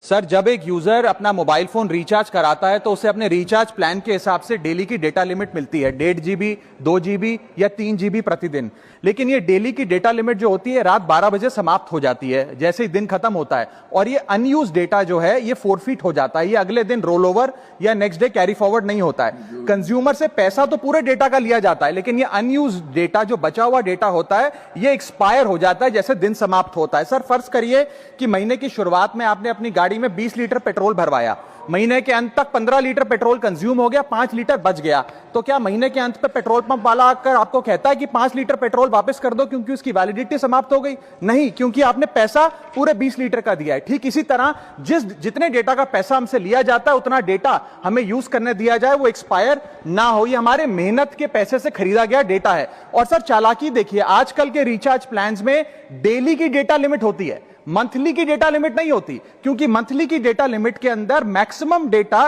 Sir, जब एक user अपना मोबाइल फोन रिचार्ज कराता है तो उसे अपने रिचार्ज प्लान के हिसाब से डेली की डेटा लिमिट मिलती है, 1.5 GB, 2 GB या 3 GB प्रतिदिन। लेकिन ये डेली की डेटा लिमिट जो होती है रात 12 बजे समाप्त हो जाती है, जैसे ही दिन खत्म होता है, और ये अनयूज डेटा जो है ये फोरफीट हो जाता है, ये अगले दिन रोल ओवर या नेक्स्ट डे कैरी फॉरवर्ड नहीं होता है। कंज्यूमर से पैसा तो पूरे डेटा का लिया जाता है, लेकिन ये अनयूज डेटा जो बचा हुआ डेटा होता है ये एक्सपायर हो जाता है जैसे दिन समाप्त होता है। सर, फर्ज करिए कि महीने की शुरुआत में आपने अपनी गाड़ी में 20 लीटर पेट्रोल भरवाया, महीने के अंत तक 15 लीटर पेट्रोल कंज्यूम हो गया, 5 लीटर बच गया, तो क्या महीने के अंत पे पेट्रोल पंप वाला आकर आपको कहता है कि 5 लीटर पेट्रोल वापस कर दो क्योंकि उसकी वैलिडिटी समाप्त हो गई? नहीं, क्योंकि आपने पैसा पूरे 20 लीटर का दिया है। ठीक इसी तरह जितने डेटा का पैसा हमसे लिया जाता है उतना डेटा हमें यूज करने दिया जाए, वो एक्सपायर ना हो। ये हमारे मेहनत के पैसे से खरीदा गया डेटा है। और सर, चालाकी देखिए, आजकल के रिचार्ज प्लान्स में डेली की डेटा लिमिट होती है, मंथली की डेटा लिमिट नहीं होती, क्योंकि मंथली की डेटा लिमिट के अंदर मैक्सिमम डेटा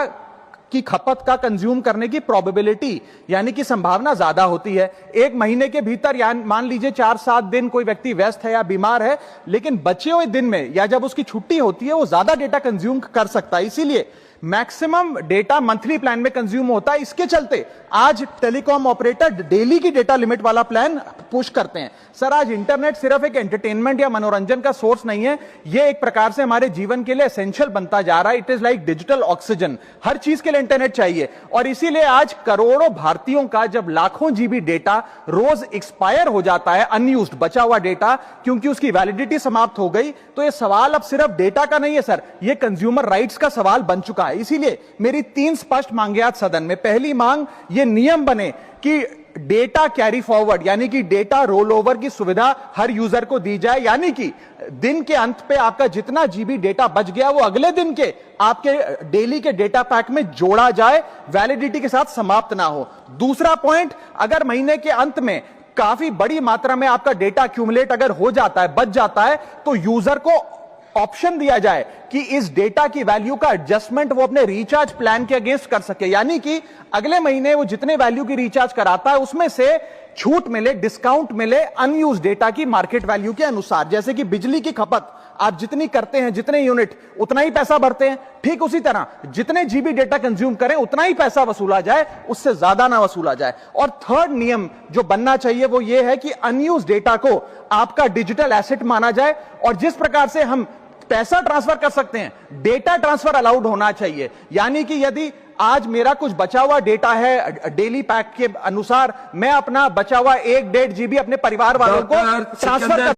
की खपत का कंज्यूम करने की प्रोबेबिलिटी यानी कि संभावना ज्यादा होती है। एक महीने के भीतर या मान लीजिए 4-7 दिन कोई व्यक्ति व्यस्त है या बीमार है, लेकिन बचे हुए दिन में या जब उसकी छुट्टी होती है वो ज्यादा डेटा कंज्यूम कर सकता है, इसीलिए मैक्सिमम डेटा मंथली प्लान में कंज्यूम होता है। इसके चलते आज टेलीकॉम ऑपरेटर डेली की डेटा लिमिट वाला प्लान पुश करते हैं। सर, आज इंटरनेट सिर्फ एक एंटरटेनमेंट या मनोरंजन का सोर्स नहीं है, यह एक प्रकार से हमारे जीवन के लिए एसेंशियल बनता जा रहा है। It is like digital oxygen, हर चीज के लिए इंटरनेट चाहिए। और इसीलिए आज करोड़ों भारतीयों का जब लाखों जीबी डेटा रोज एक्सपायर हो जाता है, अनयूज्ड बचा हुआ डेटा, क्योंकि उसकी वैलिडिटी समाप्त हो गई, तो यह सवाल अब सिर्फ डेटा का नहीं है सर, यह कंज्यूमर राइट्स का सवाल बन चुका है। इसीलिए मेरी 3 स्पष्ट मांगे आज सदन में। पहली मांग, ये नियम बने कि डेटा कैरी फॉरवर्ड यानी कि डेटा रोल ओवर की सुविधा हर यूजर को दी जाए, यानी कि दिन के अंत पे आपका जितना जीबी डेटा बच गया वो अगले दिन के आपके डेली के डेटा पैक में जोड़ा जाए, वैलिडिटी के साथ समाप्त ना हो। दूसरा पॉइंट, अगर महीने के अंत में काफी बड़ी मात्रा में आपका डेटा एक्यूमुलेट अगर हो जाता है, बच जाता है, तो यूजर को ऑप्शन दिया जाए कि इस डेटा की वैल्यू का एडजस्टमेंट वो अपने रिचार्ज प्लान के अगेंस्ट कर सके, यानी कि अगले महीने वो जितने वैल्यू की रिचार्ज कराता है उसमें से छूट मिले, डिस्काउंट मिले अनयूज्ड डेटा की मार्केट वैल्यू के अनुसार। जैसे कि बिजली की खपत आप जितनी करते हैं, जितने यूनिट, उतना ही पैसा भरते हैं, ठीक उसी तरह जितने जीबी डेटा कंज्यूम करें उतना ही पैसा वसूला जाए, उससे ज्यादा ना वसूला जाए। और थर्ड नियम जो बनना चाहिए वो ये है कि अनयूज्ड डेटा को आपका डिजिटल एसेट माना जाए, और जिस प्रकार से हम पैसा ट्रांसफर कर सकते हैं, डेटा ट्रांसफर अलाउड होना चाहिए। यानी कि यदि आज मेरा कुछ बचा हुआ डेटा है डेली पैक के अनुसार, मैं अपना बचा हुआ 1-1.5 GB अपने परिवार वालों को ट्रांसफर कर